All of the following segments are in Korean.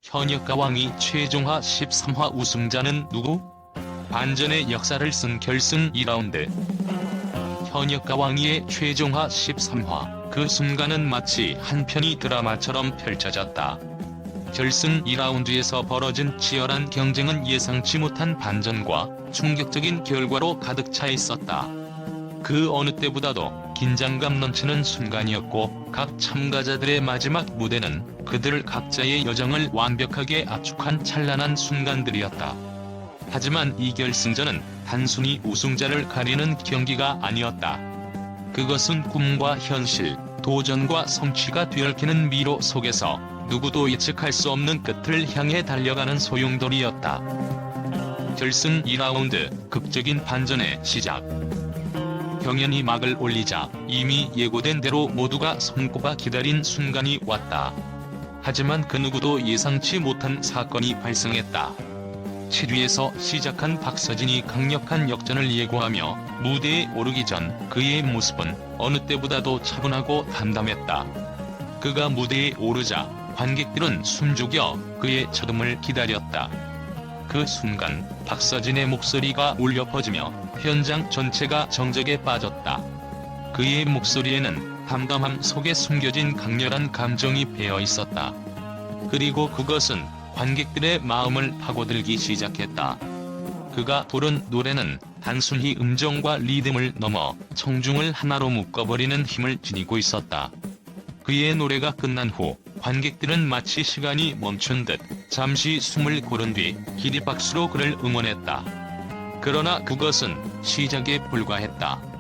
현역가왕이 최종화 13화 우승자는 누구? 반전의 역사를 쓴 결승 2라운드. 현역가왕이의 최종화 13화, 그 순간은 마치 한 편의 드라마처럼 펼쳐졌다. 결승 2라운드에서 벌어진 치열한 경쟁은 예상치 못한 반전과 충격적인 결과로 가득 차 있었다. 그 어느 때보다도 긴장감 넘치는 순간이었고, 각 참가자들의 마지막 무대는 그들 각자의 여정을 완벽하게 압축한 찬란한 순간들이었다. 하지만 이 결승전은 단순히 우승자를 가리는 경기가 아니었다. 그것은 꿈과 현실, 도전과 성취가 뒤얽히는 미로 속에서 누구도 예측할 수 없는 끝을 향해 달려가는 소용돌이였다. 결승 2라운드, 극적인 반전의 시작. 경연이 막을 올리자 이미 예고된 대로 모두가 손꼽아 기다린 순간이 왔다. 하지만 그 누구도 예상치 못한 사건이 발생했다. 7위에서 시작한 박서진이 강력한 역전을 예고하며 무대에 오르기 전 그의 모습은 어느 때보다도 차분하고 담담했다. 그가 무대에 오르자 관객들은 숨죽여 그의 첫음을 기다렸다. 그 순간 박서진의 목소리가 울려 퍼지며 현장 전체가 정적에 빠졌다. 그의 목소리에는 담담함 속에 숨겨진 강렬한 감정이 배어 있었다. 그리고 그것은 관객들의 마음을 파고들기 시작했다. 그가 부른 노래는 단순히 음정과 리듬을 넘어 청중을 하나로 묶어버리는 힘을 지니고 있었다. 그의 노래가 끝난 후 관객들은 마치 시간이 멈춘 듯 잠시 숨을 고른 뒤 기립박수로 그를 응원했다. 그러나 그것은 시작에 불과했다.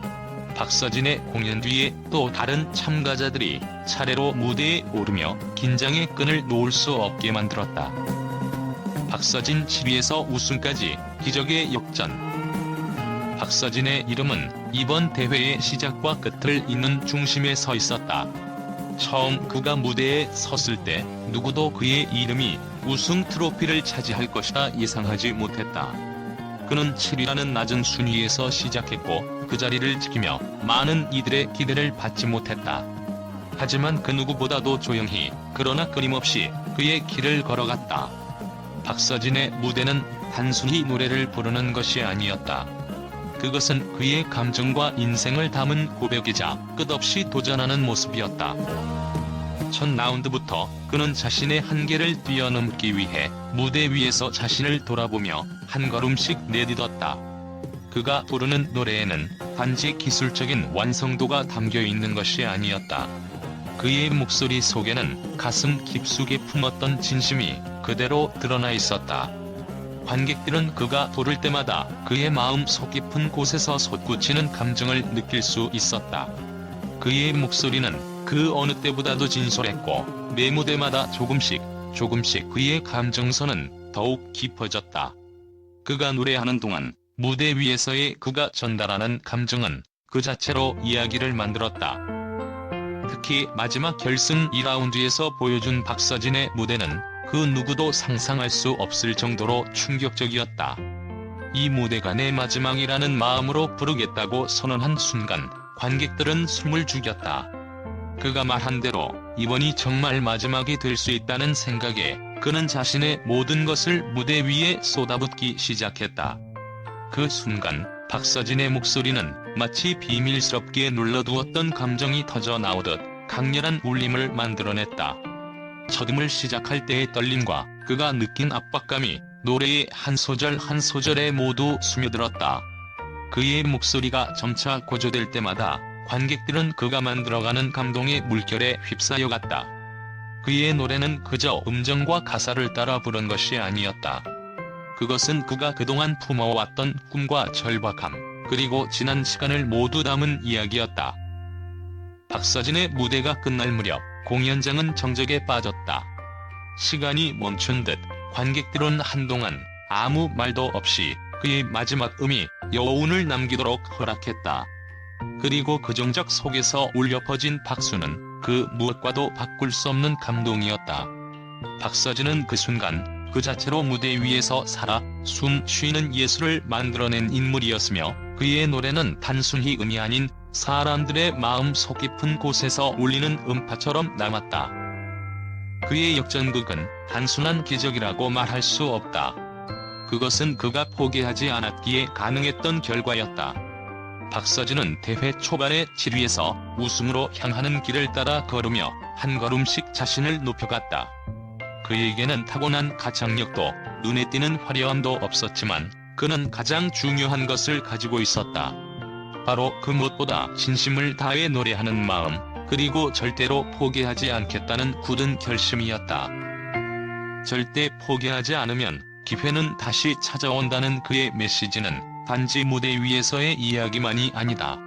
박서진의 공연 뒤에 또 다른 참가자들이 차례로 무대에 오르며 긴장의 끈을 놓을 수 없게 만들었다. 박서진 7위에서 우승까지 기적의 역전. 박서진의 이름은 이번 대회의 시작과 끝을 잇는 중심에 서 있었다. 처음 그가 무대에 섰을 때 누구도 그의 이름이 우승 트로피를 차지할 것이라 예상하지 못했다. 그는 7위라는 낮은 순위에서 시작했고 그 자리를 지키며 많은 이들의 기대를 받지 못했다. 하지만 그 누구보다도 조용히 그러나 끊임없이 그의 길을 걸어갔다. 박서진의 무대는 단순히 노래를 부르는 것이 아니었다. 그것은 그의 감정과 인생을 담은 고백이자 끝없이 도전하는 모습이었다. 첫 라운드부터 그는 자신의 한계를 뛰어넘기 위해 무대 위에서 자신을 돌아보며 한 걸음씩 내딛었다. 그가 부르는 노래에는 단지 기술적인 완성도가 담겨 있는 것이 아니었다. 그의 목소리 속에는 가슴 깊숙이 품었던 진심이 그대로 드러나 있었다. 관객들은 그가 부를 때마다 그의 마음 속 깊은 곳에서 솟구치는 감정을 느낄 수 있었다. 그의 목소리는 그 어느 때보다도 진솔했고 매 무대마다 조금씩 그의 감정선은 더욱 깊어졌다. 그가 노래하는 동안 무대 위에서의 그가 전달하는 감정은 그 자체로 이야기를 만들었다. 특히 마지막 결승 2라운드에서 보여준 박서진의 무대는 그 누구도 상상할 수 없을 정도로 충격적이었다. 이 무대가 내 마지막이라는 마음으로 부르겠다고 선언한 순간 관객들은 숨을 죽였다. 그가 말한 대로 이번이 정말 마지막이 될 수 있다는 생각에 그는 자신의 모든 것을 무대 위에 쏟아붓기 시작했다. 그 순간 박서진의 목소리는 마치 비밀스럽게 눌러두었던 감정이 터져 나오듯 강렬한 울림을 만들어냈다. 첫음을 시작할 때의 떨림과 그가 느낀 압박감이 노래의 한 소절 한 소절에 모두 스며들었다. 그의 목소리가 점차 고조될 때마다 관객들은 그가 만들어가는 감동의 물결에 휩싸여갔다. 그의 노래는 그저 음정과 가사를 따라 부른 것이 아니었다. 그것은 그가 그동안 품어왔던 꿈과 절박함, 그리고 지난 시간을 모두 담은 이야기였다. 박서진의 무대가 끝날 무렵 공연장은 정적에 빠졌다. 시간이 멈춘 듯 관객들은 한동안 아무 말도 없이 그의 마지막 음이 여운을 남기도록 허락했다. 그리고 그 정적 속에서 울려 퍼진 박수는 그 무엇과도 바꿀 수 없는 감동이었다. 박서진은 그 순간 그 자체로 무대 위에서 살아 숨 쉬는 예술을 만들어낸 인물이었으며 그의 노래는 단순히 음이 아닌 사람들의 마음 속 깊은 곳에서 울리는 음파처럼 남았다. 그의 역전극은 단순한 기적이라고 말할 수 없다. 그것은 그가 포기하지 않았기에 가능했던 결과였다. 박서진은 대회 초반에 7위에서 우승으로 향하는 길을 따라 걸으며 한 걸음씩 자신을 높여갔다. 그에게는 타고난 가창력도 눈에 띄는 화려함도 없었지만 그는 가장 중요한 것을 가지고 있었다. 바로 그 무엇보다 진심을 다해 노래하는 마음, 그리고 절대로 포기하지 않겠다는 굳은 결심이었다. 절대 포기하지 않으면 기회는 다시 찾아온다는 그의 메시지는 단지 무대 위에서의 이야기만이 아니다.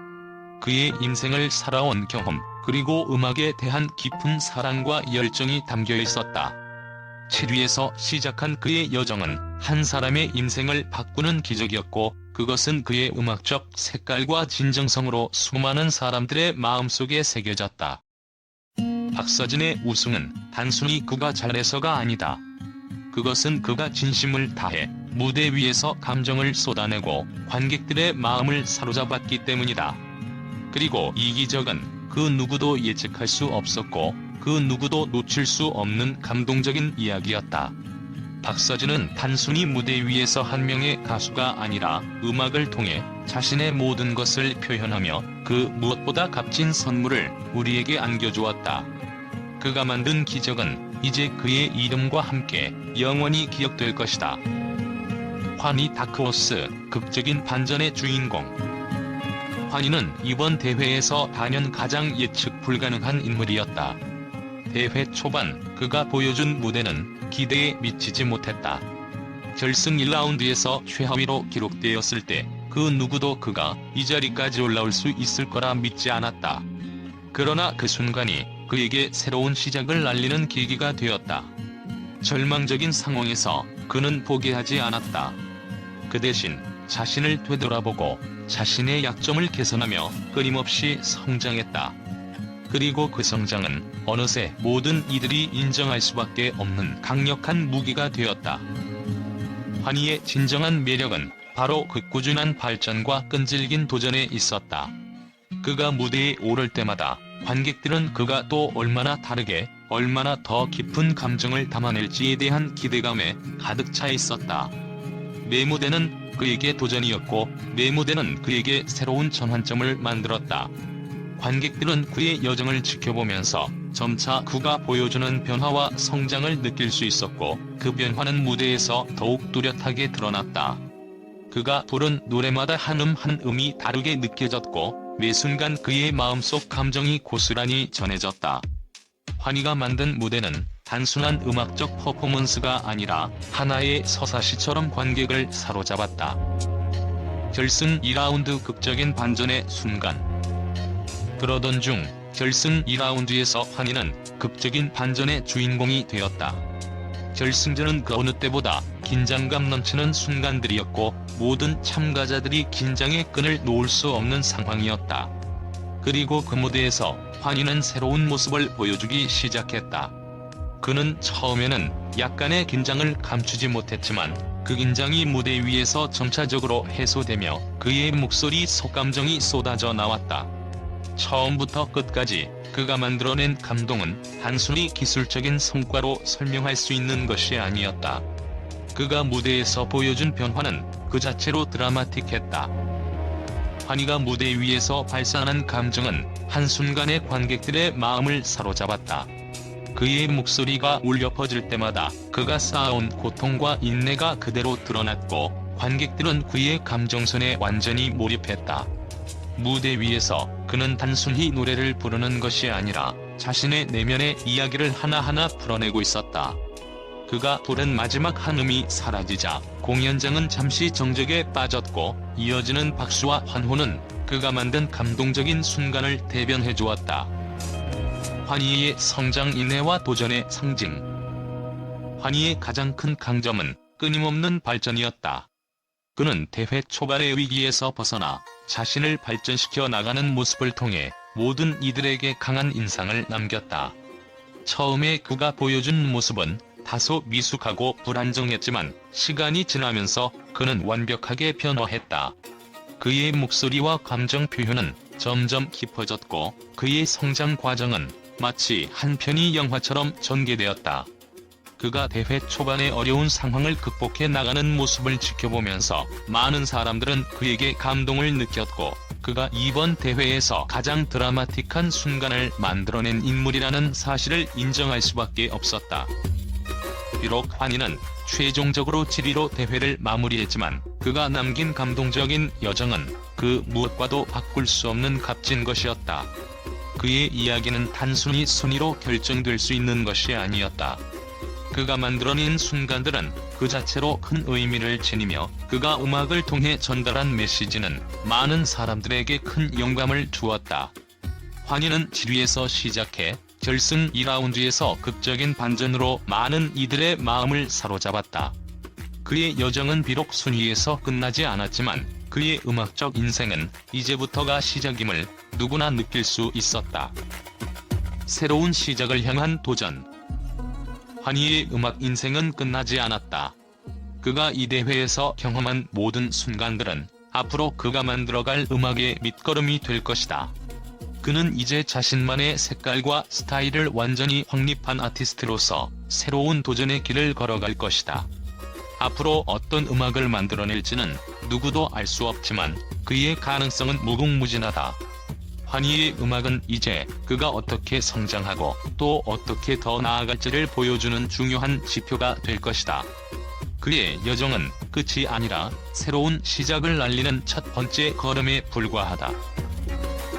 그의 인생을 살아온 경험, 그리고 음악에 대한 깊은 사랑과 열정이 담겨 있었다. 7위에서 시작한 그의 여정은 한 사람의 인생을 바꾸는 기적이었고, 그것은 그의 음악적 색깔과 진정성으로 수많은 사람들의 마음속에 새겨졌다. 박서진의 우승은 단순히 그가 잘해서가 아니다. 그것은 그가 진심을 다해 무대 위에서 감정을 쏟아내고 관객들의 마음을 사로잡았기 때문이다. 그리고 이 기적은 그 누구도 예측할 수 없었고 그 누구도 놓칠 수 없는 감동적인 이야기였다. 박서진은 단순히 무대 위에서 한 명의 가수가 아니라 음악을 통해 자신의 모든 것을 표현하며 그 무엇보다 값진 선물을 우리에게 안겨주었다. 그가 만든 기적은 이제 그의 이름과 함께 영원히 기억될 것이다. 환희 다크호스, 극적인 반전의 주인공. 환희는 이번 대회에서 단연 가장 예측 불가능한 인물이었다. 대회 초반 그가 보여준 무대는 기대에 미치지 못했다. 결승 1라운드에서 최하위로 기록되었을 때 그 누구도 그가 이 자리까지 올라올 수 있을 거라 믿지 않았다. 그러나 그 순간이 그에게 새로운 시작을 알리는 계기가 되었다. 절망적인 상황에서 그는 포기하지 않았다. 그 대신 자신을 되돌아보고 자신의 약점을 개선하며 끊임없이 성장했다. 그리고 그 성장은 어느새 모든 이들이 인정할 수밖에 없는 강력한 무기가 되었다. 환희의 진정한 매력은 바로 그 꾸준한 발전과 끈질긴 도전에 있었다. 그가 무대에 오를 때마다 관객들은 그가 또 얼마나 다르게, 얼마나 더 깊은 감정을 담아낼지에 대한 기대감에 가득 차 있었다. 매 무대는 그에게 도전이었고 매 무대는 그에게 새로운 전환점을 만들었다. 관객들은 그의 여정을 지켜보면서 점차 그가 보여주는 변화와 성장을 느낄 수 있었고 그 변화는 무대에서 더욱 뚜렷하게 드러났다. 그가 부른 노래마다 한 음이 다르게 느껴졌고 매 순간 그의 마음속 감정이 고스란히 전해졌다. 환희가 만든 무대는 단순한 음악적 퍼포먼스가 아니라 하나의 서사시처럼 관객을 사로잡았다. 결승 2라운드 극적인 반전의 순간. 그러던 중 결승 2라운드에서 환희는 극적인 반전의 주인공이 되었다. 결승전은 그 어느 때보다 긴장감 넘치는 순간들이었고 모든 참가자들이 긴장의 끈을 놓을 수 없는 상황이었다. 그리고 그 무대에서 환희는 새로운 모습을 보여주기 시작했다. 그는 처음에는 약간의 긴장을 감추지 못했지만 그 긴장이 무대 위에서 점차적으로 해소되며 그의 목소리 속 감정이 쏟아져 나왔다. 처음부터 끝까지 그가 만들어낸 감동은 단순히 기술적인 성과로 설명할 수 있는 것이 아니었다. 그가 무대에서 보여준 변화는 그 자체로 드라마틱했다. 환희가 무대 위에서 발산한 감정은 한순간에 관객들의 마음을 사로잡았다. 그의 목소리가 울려 퍼질 때마다 그가 쌓아온 고통과 인내가 그대로 드러났고 관객들은 그의 감정선에 완전히 몰입했다. 무대 위에서 그는 단순히 노래를 부르는 것이 아니라 자신의 내면의 이야기를 하나하나 풀어내고 있었다. 그가 부른 마지막 한 음이 사라지자 공연장은 잠시 정적에 빠졌고 이어지는 박수와 환호는 그가 만든 감동적인 순간을 대변해 주었다. 환희의 성장 인내와 도전의 상징. 환희의 가장 큰 강점은 끊임없는 발전이었다. 그는 대회 초반의 위기에서 벗어나 자신을 발전시켜 나가는 모습을 통해 모든 이들에게 강한 인상을 남겼다. 처음에 그가 보여준 모습은 다소 미숙하고 불안정했지만 시간이 지나면서 그는 완벽하게 변화했다. 그의 목소리와 감정 표현은 점점 깊어졌고 그의 성장 과정은 마치 한 편의 영화처럼 전개되었다. 그가 대회 초반의 어려운 상황을 극복해 나가는 모습을 지켜보면서 많은 사람들은 그에게 감동을 느꼈고, 그가 이번 대회에서 가장 드라마틱한 순간을 만들어낸 인물이라는 사실을 인정할 수밖에 없었다. 비록 환희는 최종적으로 7위로 대회를 마무리했지만 그가 남긴 감동적인 여정은 그 무엇과도 바꿀 수 없는 값진 것이었다. 그의 이야기는 단순히 순위로 결정될 수 있는 것이 아니었다. 그가 만들어낸 순간들은 그 자체로 큰 의미를 지니며, 그가 음악을 통해 전달한 메시지는 많은 사람들에게 큰 영감을 주었다. 환희는 7위에서 시작해 결승 2라운드에서 극적인 반전으로 많은 이들의 마음을 사로잡았다. 그의 여정은 비록 순위에서 끝나지 않았지만 그의 음악적 인생은 이제부터가 시작임을 누구나 느낄 수 있었다. 새로운 시작을 향한 도전. 환희의 음악 인생은 끝나지 않았다. 그가 이 대회에서 경험한 모든 순간들은 앞으로 그가 만들어갈 음악의 밑거름이 될 것이다. 그는 이제 자신만의 색깔과 스타일을 완전히 확립한 아티스트로서 새로운 도전의 길을 걸어갈 것이다. 앞으로 어떤 음악을 만들어낼지는 누구도 알 수 없지만 그의 가능성은 무궁무진하다. 환희의 음악은 이제 그가 어떻게 성장하고 또 어떻게 더 나아갈지를 보여주는 중요한 지표가 될 것이다. 그의 여정은 끝이 아니라 새로운 시작을 알리는 첫 번째 걸음에 불과하다.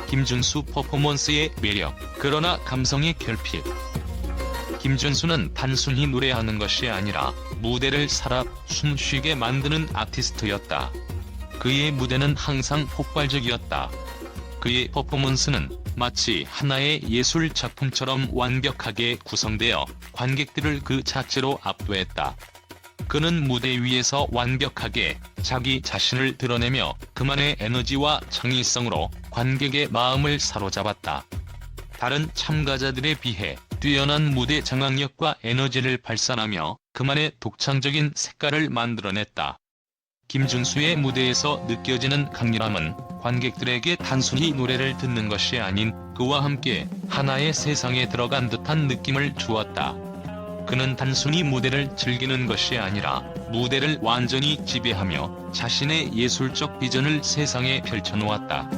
김준수 퍼포먼스의 매력, 그러나 감성의 결핍. 김준수는 단순히 노래하는 것이 아니라 무대를 살아 숨쉬게 만드는 아티스트였다. 그의 무대는 항상 폭발적이었다. 그의 퍼포먼스는 마치 하나의 예술 작품처럼 완벽하게 구성되어 관객들을 그 자체로 압도했다. 그는 무대 위에서 완벽하게 자기 자신을 드러내며 그만의 에너지와 창의성으로 관객의 마음을 사로잡았다. 다른 참가자들에 비해 뛰어난 무대 장악력과 에너지를 발산하며 그만의 독창적인 색깔을 만들어냈다. 김준수의 무대에서 느껴지는 강렬함은 관객들에게 단순히 노래를 듣는 것이 아닌 그와 함께 하나의 세상에 들어간 듯한 느낌을 주었다. 그는 단순히 무대를 즐기는 것이 아니라 무대를 완전히 지배하며 자신의 예술적 비전을 세상에 펼쳐놓았다.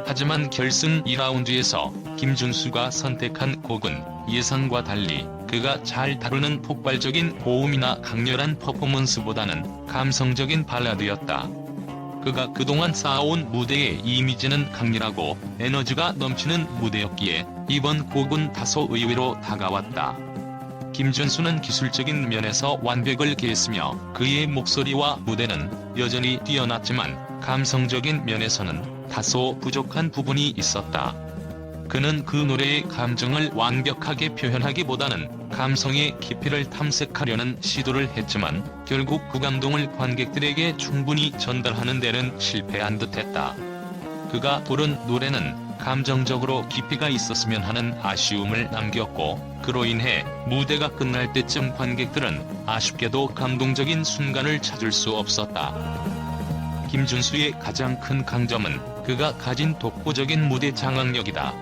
하지만 결승 2라운드에서 김준수가 선택한 곡은 예상과 달리 그가 잘 다루는 폭발적인 고음이나 강렬한 퍼포먼스보다는 감성적인 발라드였다. 그가 그동안 쌓아온 무대의 이미지는 강렬하고 에너지가 넘치는 무대였기에 이번 곡은 다소 의외로 다가왔다. 김준수는 기술적인 면에서 완벽을 기했으며 그의 목소리와 무대는 여전히 뛰어났지만 감성적인 면에서는 다소 부족한 부분이 있었다. 그는 그 노래의 감정을 완벽하게 표현하기보다는 감성의 깊이를 탐색하려는 시도를 했지만 결국 그 감동을 관객들에게 충분히 전달하는 데는 실패한 듯했다. 그가 부른 노래는 감정적으로 깊이가 있었으면 하는 아쉬움을 남겼고, 그로 인해 무대가 끝날 때쯤 관객들은 아쉽게도 감동적인 순간을 찾을 수 없었다. 김준수의 가장 큰 강점은 그가 가진 독보적인 무대 장악력이다.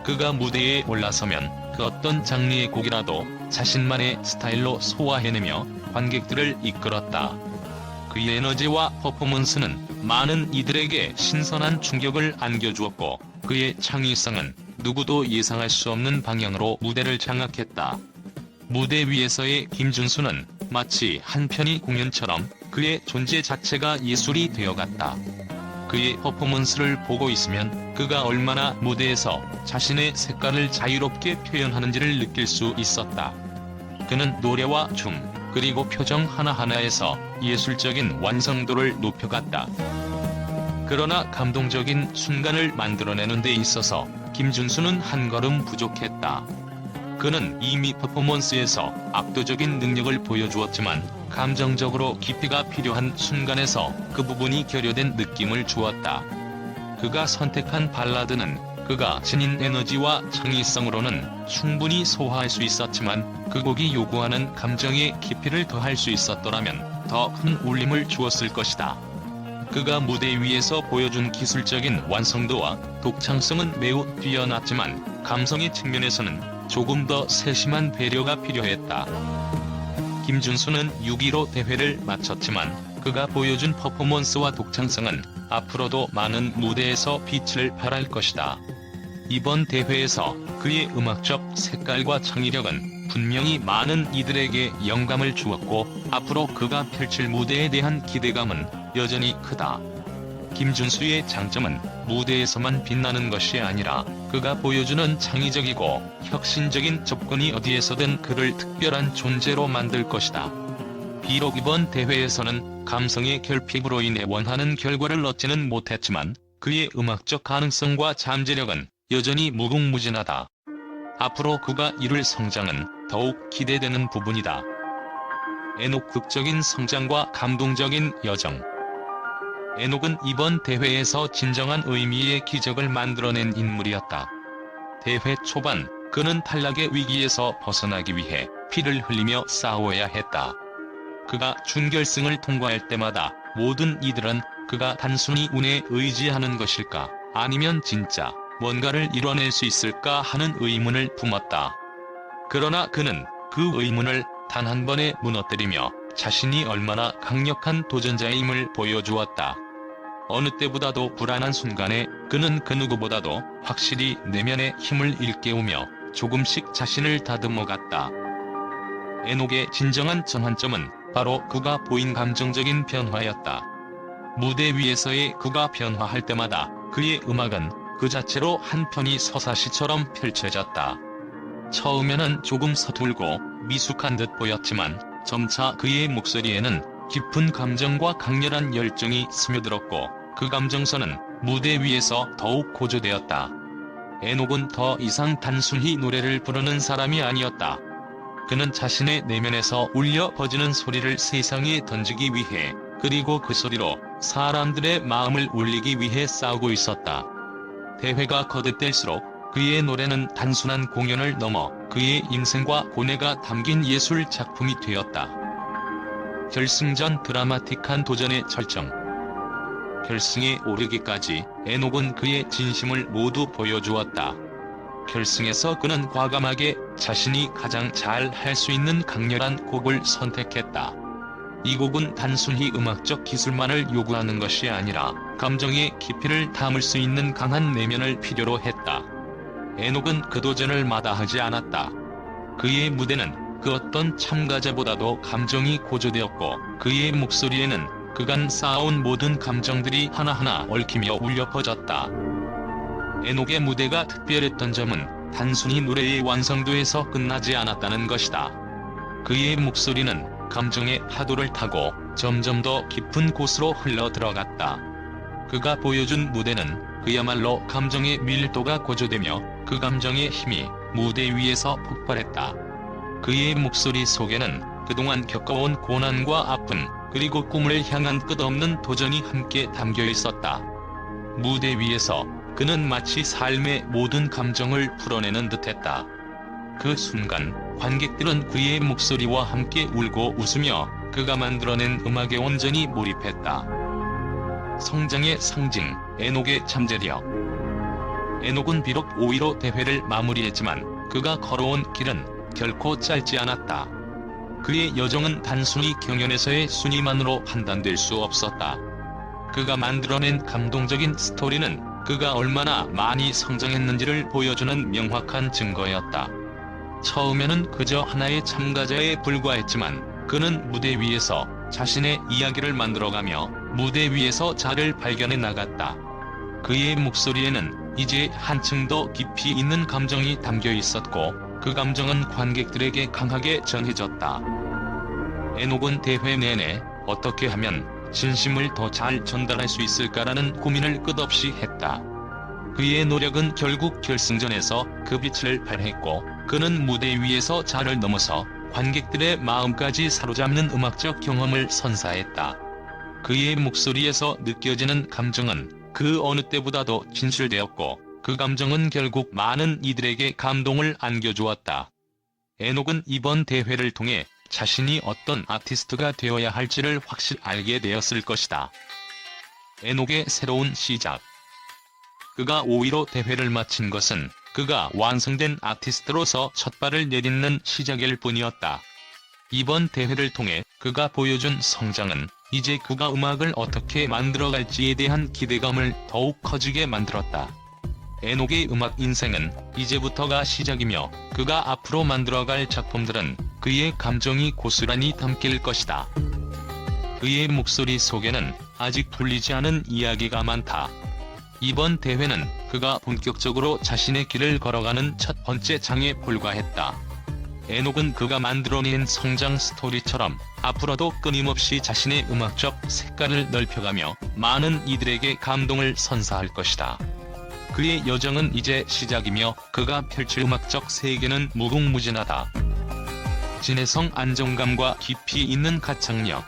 그가 무대에 올라서면 그 어떤 장르의 곡이라도 자신만의 스타일로 소화해내며 관객들을 이끌었다. 그의 에너지와 퍼포먼스는 많은 이들에게 신선한 충격을 안겨주었고, 그의 창의성은 누구도 예상할 수 없는 방향으로 무대를 장악했다. 무대 위에서의 김준수는 마치 한 편의 공연처럼 그의 존재 자체가 예술이 되어갔다. 그의 퍼포먼스를 보고 있으면 그가 얼마나 무대에서 자신의 색깔을 자유롭게 표현하는지를 느낄 수 있었다. 그는 노래와 춤, 그리고 표정 하나하나에서 예술적인 완성도를 높여갔다. 그러나 감동적인 순간을 만들어내는 데 있어서 김준수는 한 걸음 부족했다. 그는 이미 퍼포먼스에서 압도적인 능력을 보여주었지만 감정적으로 깊이가 필요한 순간에서 그 부분이 결여된 느낌을 주었다. 그가 선택한 발라드는 그가 지닌 에너지와 창의성으로는 충분히 소화할 수 있었지만 그 곡이 요구하는 감정의 깊이를 더할 수 있었더라면 더 큰 울림을 주었을 것이다. 그가 무대 위에서 보여준 기술적인 완성도와 독창성은 매우 뛰어났지만 감성의 측면에서는 조금 더 세심한 배려가 필요했다. 김준수는 6위로 대회를 마쳤지만 그가 보여준 퍼포먼스와 독창성은 앞으로도 많은 무대에서 빛을 발할 것이다. 이번 대회에서 그의 음악적 색깔과 창의력은 분명히 많은 이들에게 영감을 주었고 앞으로 그가 펼칠 무대에 대한 기대감은 여전히 크다. 김준수의 장점은 무대에서만 빛나는 것이 아니라 그가 보여주는 창의적이고 혁신적인 접근이 어디에서든 그를 특별한 존재로 만들 것이다. 비록 이번 대회에서는 감성의 결핍으로 인해 원하는 결과를 얻지는 못했지만 그의 음악적 가능성과 잠재력은 여전히 무궁무진하다. 앞으로 그가 이룰 성장은 더욱 기대되는 부분이다. 에녹 극적인 성장과 감동적인 여정. 에녹은 이번 대회에서 진정한 의미의 기적을 만들어낸 인물이었다. 대회 초반 그는 탈락의 위기에서 벗어나기 위해 피를 흘리며 싸워야 했다. 그가 준결승을 통과할 때마다 모든 이들은 그가 단순히 운에 의지하는 것일까 아니면 진짜 뭔가를 이뤄낼 수 있을까 하는 의문을 품었다. 그러나 그는 그 의문을 단 한 번에 무너뜨리며 자신이 얼마나 강력한 도전자임을 보여주었다. 어느 때보다도 불안한 순간에 그는 그 누구보다도 확실히 내면의 힘을 일깨우며 조금씩 자신을 다듬어갔다. 에녹의 진정한 전환점은 바로 그가 보인 감정적인 변화였다. 무대 위에서의 그가 변화할 때마다 그의 음악은 그 자체로 한 편의 서사시처럼 펼쳐졌다. 처음에는 조금 서툴고 미숙한 듯 보였지만 점차 그의 목소리에는 깊은 감정과 강렬한 열정이 스며들었고 그 감정선은 무대 위에서 더욱 고조되었다. 에녹은 더 이상 단순히 노래를 부르는 사람이 아니었다. 그는 자신의 내면에서 울려 퍼지는 소리를 세상에 던지기 위해 그리고 그 소리로 사람들의 마음을 울리기 위해 싸우고 있었다. 대회가 거듭될수록 그의 노래는 단순한 공연을 넘어 그의 인생과 고뇌가 담긴 예술 작품이 되었다. 결승전 드라마틱한 도전의 절정. 결승에 오르기까지 에녹은 그의 진심을 모두 보여주었다. 결승에서 그는 과감하게 자신이 가장 잘 할 수 있는 강렬한 곡을 선택했다. 이 곡은 단순히 음악적 기술만을 요구하는 것이 아니라 감정의 깊이를 담을 수 있는 강한 내면을 필요로 했다. 에녹은 그 도전을 마다하지 않았다. 그의 무대는 그 어떤 참가자보다도 감정이 고조되었고 그의 목소리에는 그간 쌓아온 모든 감정들이 하나하나 얽히며 울려 퍼졌다. 에녹의 무대가 특별했던 점은 단순히 노래의 완성도에서 끝나지 않았다는 것이다. 그의 목소리는 감정의 파도를 타고 점점 더 깊은 곳으로 흘러 들어갔다. 그가 보여준 무대는 그야말로 감정의 밀도가 고조되며 그 감정의 힘이 무대 위에서 폭발했다. 그의 목소리 속에는 그동안 겪어온 고난과 아픔, 그리고 꿈을 향한 끝없는 도전이 함께 담겨 있었다. 무대 위에서 그는 마치 삶의 모든 감정을 풀어내는 듯했다. 그 순간 관객들은 그의 목소리와 함께 울고 웃으며 그가 만들어낸 음악에 온전히 몰입했다. 성장의 상징, 에녹의 잠재력. 에녹은 비록 5위로 대회를 마무리했지만 그가 걸어온 길은 결코 짧지 않았다. 그의 여정은 단순히 경연에서의 순위만으로 판단될 수 없었다. 그가 만들어낸 감동적인 스토리는 그가 얼마나 많이 성장했는지를 보여주는 명확한 증거였다. 처음에는 그저 하나의 참가자에 불과했지만 그는 무대 위에서 자신의 이야기를 만들어가며 무대 위에서 자를 발견해 나갔다. 그의 목소리에는 이제 한층 더 깊이 있는 감정이 담겨 있었고 그 감정은 관객들에게 강하게 전해졌다. 에녹은 대회 내내 어떻게 하면 진심을 더 잘 전달할 수 있을까라는 고민을 끝없이 했다. 그의 노력은 결국 결승전에서 그 빛을 발했고 그는 무대 위에서 자를 넘어서 관객들의 마음까지 사로잡는 음악적 경험을 선사했다. 그의 목소리에서 느껴지는 감정은 그 어느 때보다도 진실되었고 그 감정은 결국 많은 이들에게 감동을 안겨주었다. 에녹은 이번 대회를 통해 자신이 어떤 아티스트가 되어야 할지를 확실히 알게 되었을 것이다. 에녹의 새로운 시작. 그가 5위로 대회를 마친 것은 그가 완성된 아티스트로서 첫발을 내딛는 시작일 뿐이었다. 이번 대회를 통해 그가 보여준 성장은 이제 그가 음악을 어떻게 만들어갈지에 대한 기대감을 더욱 커지게 만들었다. 에녹의 음악 인생은 이제부터가 시작이며 그가 앞으로 만들어갈 작품들은 그의 감정이 고스란히 담길 것이다. 그의 목소리 속에는 아직 풀리지 않은 이야기가 많다. 이번 대회는 그가 본격적으로 자신의 길을 걸어가는 첫 번째 장에 불과했다. 에녹은 그가 만들어낸 성장 스토리처럼 앞으로도 끊임없이 자신의 음악적 색깔을 넓혀가며 많은 이들에게 감동을 선사할 것이다. 그의 여정은 이제 시작이며 그가 펼칠 음악적 세계는 무궁무진하다. 진혜성 안정감과 깊이 있는 가창력.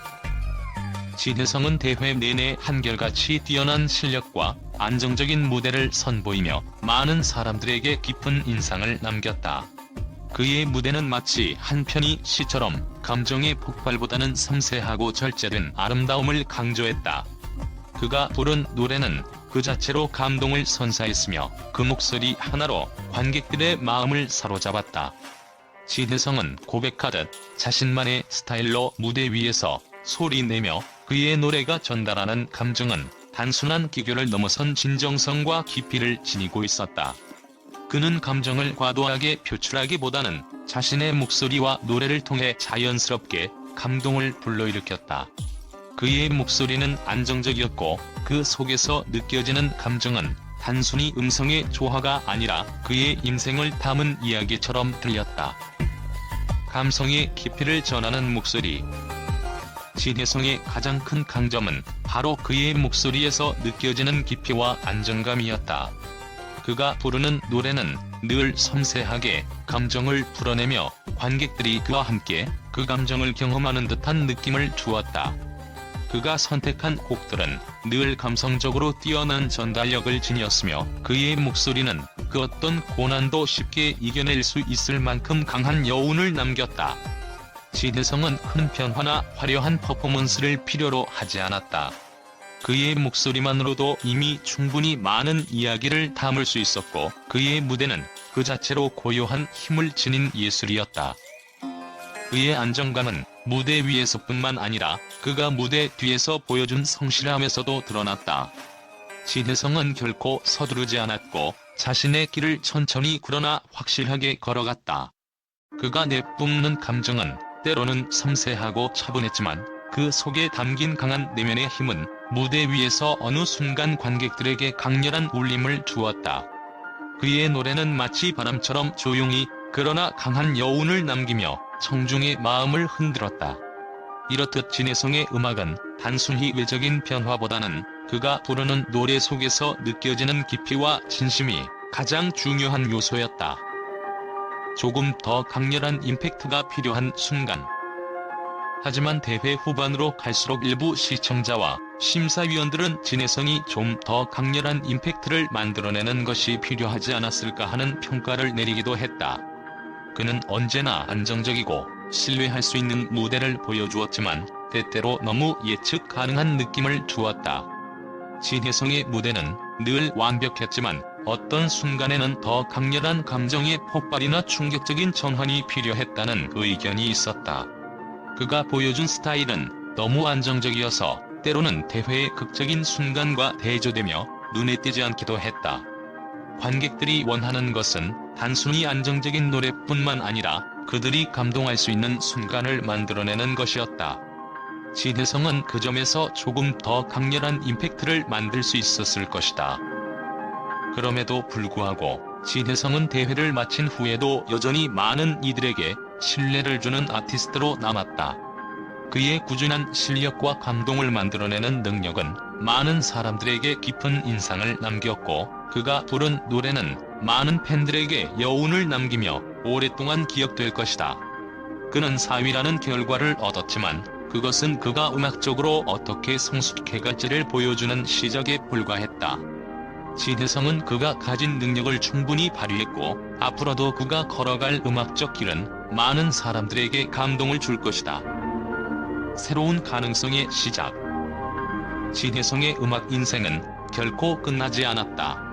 진혜성은 대회 내내 한결같이 뛰어난 실력과 안정적인 무대를 선보이며 많은 사람들에게 깊은 인상을 남겼다. 그의 무대는 마치 한 편의 시처럼 감정의 폭발보다는 섬세하고 절제된 아름다움을 강조했다. 그가 부른 노래는 그 자체로 감동을 선사했으며 그 목소리 하나로 관객들의 마음을 사로잡았다. 진혜성은 고백하듯 자신만의 스타일로 무대 위에서 소리내며 그의 노래가 전달하는 감정은 단순한 기교를 넘어선 진정성과 깊이를 지니고 있었다. 그는 감정을 과도하게 표출하기보다는 자신의 목소리와 노래를 통해 자연스럽게 감동을 불러일으켰다. 그의 목소리는 안정적이었고 그 속에서 느껴지는 감정은 단순히 음성의 조화가 아니라 그의 인생을 담은 이야기처럼 들렸다. 감성의 깊이를 전하는 목소리. 진혜성의 가장 큰 강점은 바로 그의 목소리에서 느껴지는 깊이와 안정감이었다. 그가 부르는 노래는 늘 섬세하게 감정을 풀어내며 관객들이 그와 함께 그 감정을 경험하는 듯한 느낌을 주었다. 그가 선택한 곡들은 늘 감성적으로 뛰어난 전달력을 지녔으며 그의 목소리는 그 어떤 고난도 쉽게 이겨낼 수 있을 만큼 강한 여운을 남겼다. 진혜성은 큰 변화나 화려한 퍼포먼스를 필요로 하지 않았다. 그의 목소리만으로도 이미 충분히 많은 이야기를 담을 수 있었고 그의 무대는 그 자체로 고요한 힘을 지닌 예술이었다. 그의 안정감은 무대 위에서뿐만 아니라 그가 무대 뒤에서 보여준 성실함에서도 드러났다. 진혜성은 결코 서두르지 않았고 자신의 길을 천천히 그러나 확실하게 걸어갔다. 그가 내뿜는 감정은 때로는 섬세하고 차분했지만 그 속에 담긴 강한 내면의 힘은 무대 위에서 어느 순간 관객들에게 강렬한 울림을 주었다. 그의 노래는 마치 바람처럼 조용히 그러나 강한 여운을 남기며 청중의 마음을 흔들었다. 이렇듯 진혜성의 음악은 단순히 외적인 변화보다는 그가 부르는 노래 속에서 느껴지는 깊이와 진심이 가장 중요한 요소였다. 조금 더 강렬한 임팩트가 필요한 순간. 하지만 대회 후반으로 갈수록 일부 시청자와 심사위원들은 진혜성이 좀 더 강렬한 임팩트를 만들어내는 것이 필요하지 않았을까 하는 평가를 내리기도 했다. 그는 언제나 안정적이고 신뢰할 수 있는 무대를 보여주었지만 때때로 너무 예측 가능한 느낌을 주었다. 진혜성의 무대는 늘 완벽했지만 어떤 순간에는 더 강렬한 감정의 폭발이나 충격적인 전환이 필요했다는 의견이 있었다. 그가 보여준 스타일은 너무 안정적이어서 때로는 대회의 극적인 순간과 대조되며 눈에 띄지 않기도 했다. 관객들이 원하는 것은 단순히 안정적인 노래뿐만 아니라 그들이 감동할 수 있는 순간을 만들어내는 것이었다. 진혜성은 그 점에서 조금 더 강렬한 임팩트를 만들 수 있었을 것이다. 그럼에도 불구하고 진혜성은 대회를 마친 후에도 여전히 많은 이들에게 신뢰를 주는 아티스트로 남았다. 그의 꾸준한 실력과 감동을 만들어내는 능력은 많은 사람들에게 깊은 인상을 남겼고 그가 부른 노래는 많은 팬들에게 여운을 남기며 오랫동안 기억될 것이다. 그는 4위라는 결과를 얻었지만 그것은 그가 음악적으로 어떻게 성숙해갈지를 보여주는 시작에 불과했다. 진혜성은 그가 가진 능력을 충분히 발휘했고 앞으로도 그가 걸어갈 음악적 길은 많은 사람들에게 감동을 줄 것이다. 새로운 가능성의 시작. 진혜성의 음악 인생은 결코 끝나지 않았다.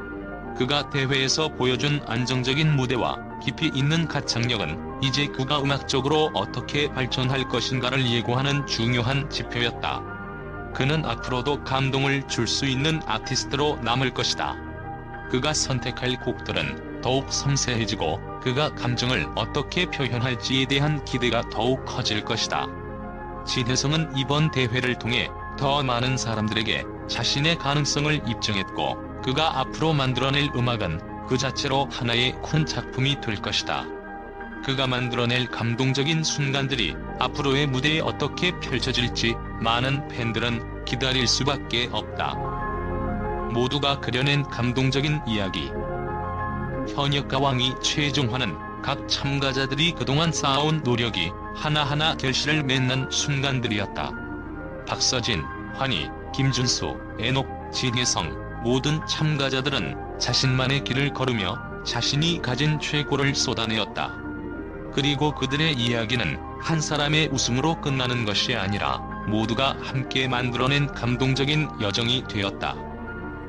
그가 대회에서 보여준 안정적인 무대와 깊이 있는 가창력은 이제 그가 음악적으로 어떻게 발전할 것인가를 예고하는 중요한 지표였다. 그는 앞으로도 감동을 줄 수 있는 아티스트로 남을 것이다. 그가 선택할 곡들은 더욱 섬세해지고 그가 감정을 어떻게 표현할지에 대한 기대가 더욱 커질 것이다. 진혜성은 이번 대회를 통해 더 많은 사람들에게 자신의 가능성을 입증했고, 그가 앞으로 만들어낼 음악은 그 자체로 하나의 큰 작품이 될 것이다. 그가 만들어낼 감동적인 순간들이 앞으로의 무대에 어떻게 펼쳐질지 많은 팬들은 기다릴 수밖에 없다. 모두가 그려낸 감동적인 이야기. 현역과 왕이 최종화는 각 참가자들이 그동안 쌓아온 노력이 하나하나 결실을 맺는 순간들이었다. 박서진, 환희, 김준수, 애녹, 진혜성 모든 참가자들은 자신만의 길을 걸으며 자신이 가진 최고를 쏟아내었다. 그리고 그들의 이야기는 한 사람의 웃음으로 끝나는 것이 아니라 모두가 함께 만들어낸 감동적인 여정이 되었다.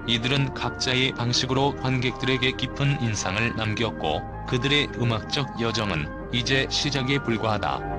이들은 각자의 방식으로 관객들에게 깊은 인상을 남겼고, 그들의 음악적 여정은 이제 시작에 불과하다.